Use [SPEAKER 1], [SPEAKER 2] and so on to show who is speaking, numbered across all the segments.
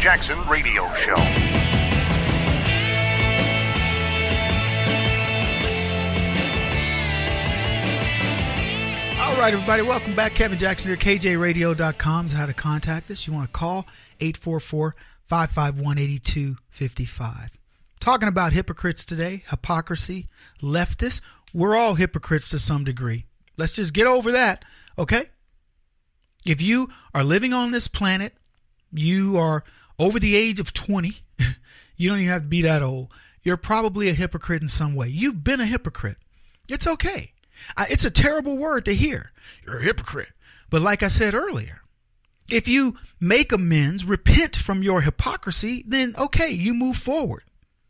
[SPEAKER 1] Jackson Radio Show.
[SPEAKER 2] All right, everybody, welcome back. Kevin Jackson here, KJRadio.com is how to contact us. You want to call 844-551-8255. Talking about hypocrites today, hypocrisy, leftists. We're all hypocrites to some degree. Let's just get over that, okay? If you are living on this planet, you are over the age of 20, you don't even have to be that old. You're probably a hypocrite in some way. You've been a hypocrite. It's okay. It's a terrible word to hear. You're a hypocrite. But like I said earlier, if you make amends, repent from your hypocrisy, then okay, you move forward.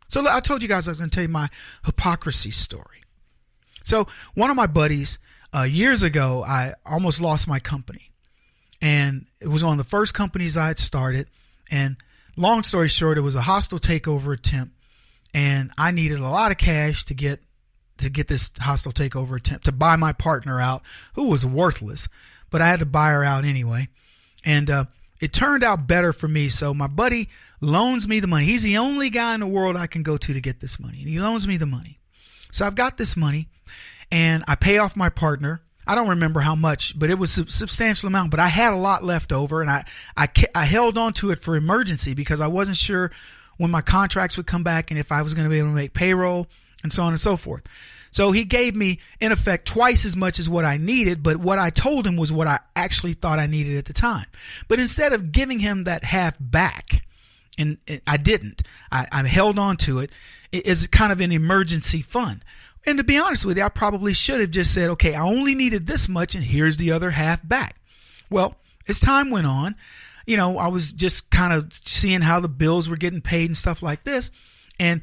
[SPEAKER 2] So I told you guys I was going to tell you my hypocrisy story. So one of my buddies, years ago, I almost lost my company. And it was one of the first companies I had started. And long story short, it was a hostile takeover attempt. And I needed a lot of cash to get this hostile takeover attempt, to buy my partner out, who was worthless. But I had to buy her out anyway. And it turned out better for me. So my buddy loans me the money. He's the only guy in the world I can go to get this money. And he loans me the money. So I've got this money and I pay off my partner. I don't remember how much, but it was a substantial amount. But I had a lot left over, and I held on to it for emergency because I wasn't sure when my contracts would come back and if I was going to be able to make payroll and so on and so forth. So he gave me, in effect, twice as much as what I needed, but what I told him was what I actually thought I needed at the time. But instead of giving him that half back, and I didn't, I held on to it as kind of an emergency fund. And to be honest with you, I probably should have just said, okay, I only needed this much and here's the other half back. Well, as time went on, I was just kind of seeing how the bills were getting paid and stuff like this. And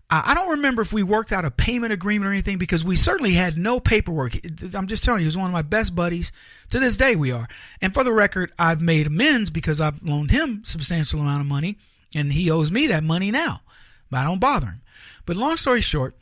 [SPEAKER 2] I don't remember if we worked out a payment agreement or anything, because we certainly had no paperwork. I'm just telling you, he was one of my best buddies. To this day, we are. And for the record, I've made amends because I've loaned him a substantial amount of money, and he owes me that money now. But I don't bother him. But long story short,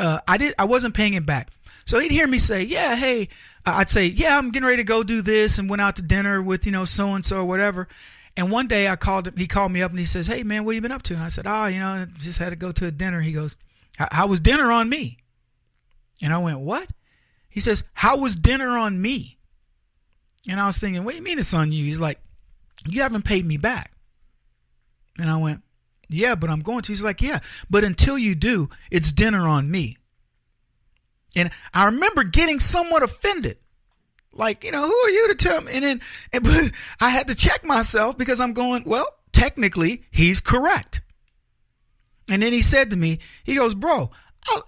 [SPEAKER 2] I wasn't paying him back. So he'd hear me say, yeah, hey, I'd say, yeah, I'm getting ready to go do this, and went out to dinner with, so-and-so or whatever. And one day he called me up and he says, hey man, what you been up to? And I said, I just had to go to a dinner. He goes, how was dinner on me? And I went, what? He says, how was dinner on me? And I was thinking, what do you mean it's on you? He's like, you haven't paid me back. And I went, yeah, but I'm going to. He's like, yeah, but until you do, it's dinner on me. And I remember getting somewhat offended. Like, who are you to tell me? But I had to check myself because I'm going, well, technically, he's correct. And then he said to me, he goes, bro,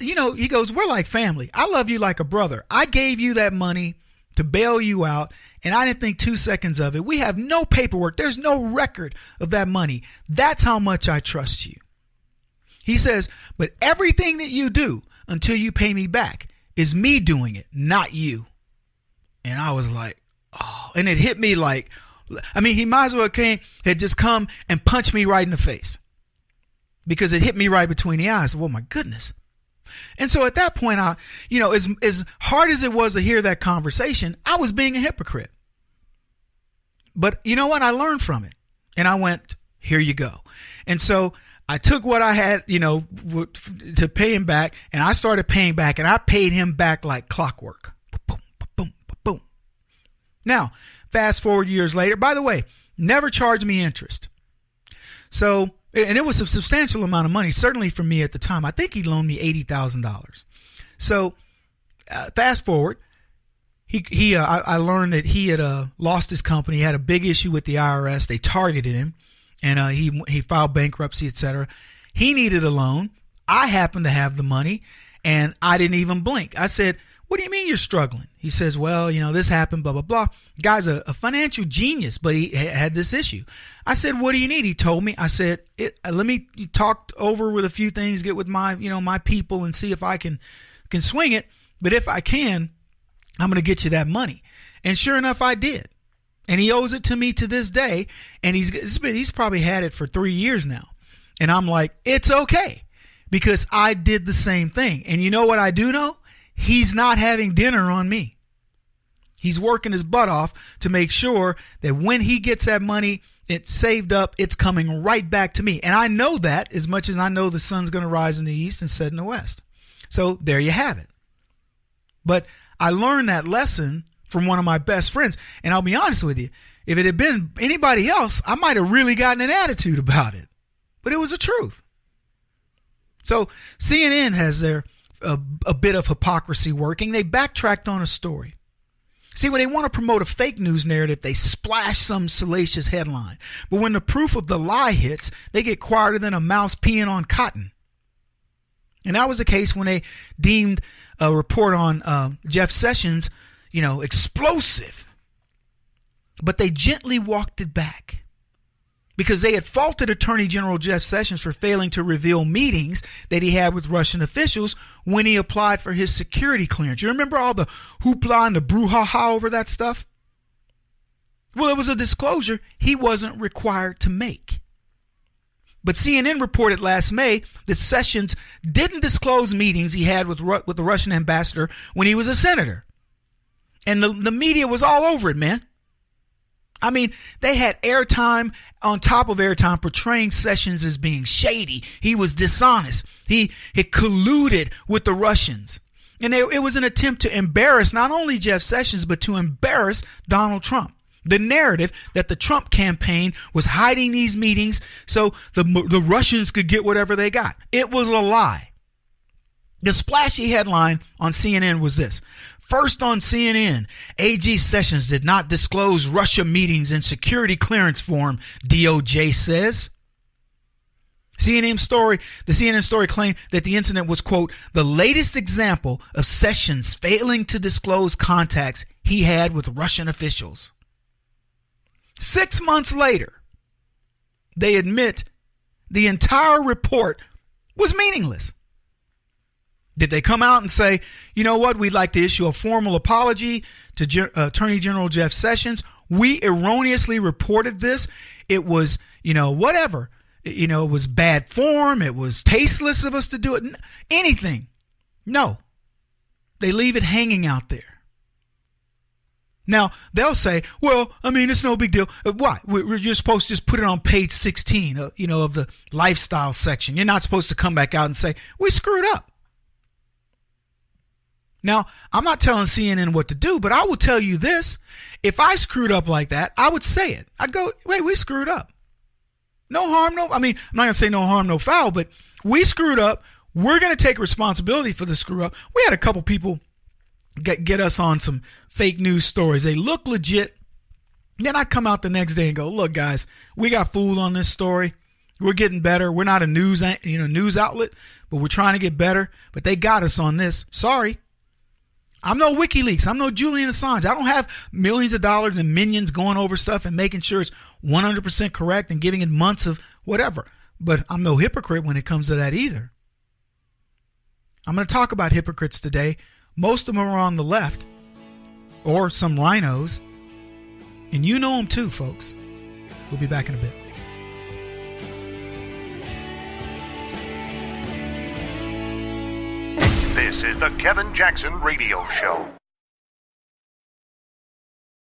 [SPEAKER 2] he goes, we're like family. I love you like a brother. I gave you that money to bail you out, and I didn't think 2 seconds of it. We have no paperwork. There's no record of that money. That's how much I trust you. He says, but everything that you do until you pay me back is me doing it, not you. And I was like, oh, and it hit me like, he might as well had just come and punched me right in the face, because it hit me right between the eyes. Well, my goodness. And so at that point, as hard as it was to hear that conversation, I was being a hypocrite. But you know what? I learned from it, and I went, here you go. And so I took what I had, to pay him back, and I started paying back, and I paid him back like clockwork. Now, fast forward years later, by the way, never charged me interest. So, and it was a substantial amount of money, certainly for me at the time. I think he loaned me $80,000. So, fast forward, I learned that he had lost his company. He had a big issue with the IRS. They targeted him, and he filed bankruptcy, etc. He needed a loan. I happened to have the money, and I didn't even blink. I said, what do you mean you're struggling? He says, well, this happened, blah, blah, blah. Guy's a financial genius, but he had this issue. I said, what do you need? He told me. I said, let me talk over with a few things, get with my, my people and see if I can swing it. But if I can, I'm going to get you that money. And sure enough, I did. And he owes it to me to this day. And he's probably had it for 3 years now. And I'm like, it's okay, because I did the same thing. And you know what I do know? He's not having dinner on me. He's working his butt off to make sure that when he gets that money, it's saved up, it's coming right back to me. And I know that as much as I know the sun's going to rise in the east and set in the west. So there you have it. But I learned that lesson from one of my best friends. And I'll be honest with you, if it had been anybody else, I might have really gotten an attitude about it. But it was the truth. So CNN has a bit of hypocrisy working. They backtracked on a story. See, when they want to promote a fake news narrative, they splash some salacious headline. But when the proof of the lie hits, they get quieter than a mouse peeing on cotton. And that was the case when they deemed a report on Jeff Sessions, explosive. But they gently walked it back because they had faulted Attorney General Jeff Sessions for failing to reveal meetings that he had with Russian officials when he applied for his security clearance. You remember all the hoopla and the brouhaha over that stuff? Well, it was a disclosure he wasn't required to make. But CNN reported last May that Sessions didn't disclose meetings he had with the Russian ambassador when he was a senator. And the media was all over it, man. I mean, they had airtime on top of airtime portraying Sessions as being shady. He was dishonest. He had colluded with the Russians. And it was an attempt to embarrass not only Jeff Sessions, but to embarrass Donald Trump. The narrative that the Trump campaign was hiding these meetings so the Russians could get whatever they got. It was a lie. The splashy headline on CNN was this. First on CNN, AG Sessions did not disclose Russia meetings in security clearance form, DOJ says. The CNN story claimed that the incident was, quote, the latest example of Sessions failing to disclose contacts he had with Russian officials. 6 months later, they admit the entire report was meaningless. Did they come out and say, you know what, we'd like to issue a formal apology to Attorney General Jeff Sessions? We erroneously reported this. It was, whatever. It was bad form. It was tasteless of us to do it. Anything. No. They leave it hanging out there. Now, they'll say, well, it's no big deal. Why? You're supposed to just put it on page 16, of the lifestyle section. You're not supposed to come back out and say, we screwed up. Now, I'm not telling CNN what to do, but I will tell you this. If I screwed up like that, I would say it. I'd go, wait, we screwed up. No harm, I'm not going to say no harm, no foul, but we screwed up. We're going to take responsibility for the screw up. We had a couple people get us on some fake news stories. They look legit. Then I'd come out the next day and go, look, guys, we got fooled on this story. We're getting better. We're not a news outlet, but we're trying to get better. But they got us on this. Sorry. I'm no WikiLeaks. I'm no Julian Assange. I don't have millions of dollars and minions going over stuff and making sure it's 100% correct and giving it months of whatever. But I'm no hypocrite when it comes to that either. I'm going to talk about hypocrites today. Most of them are on the left or some rhinos. And you know them too, folks. We'll be back in a bit.
[SPEAKER 1] This is the Kevin Jackson Radio Show.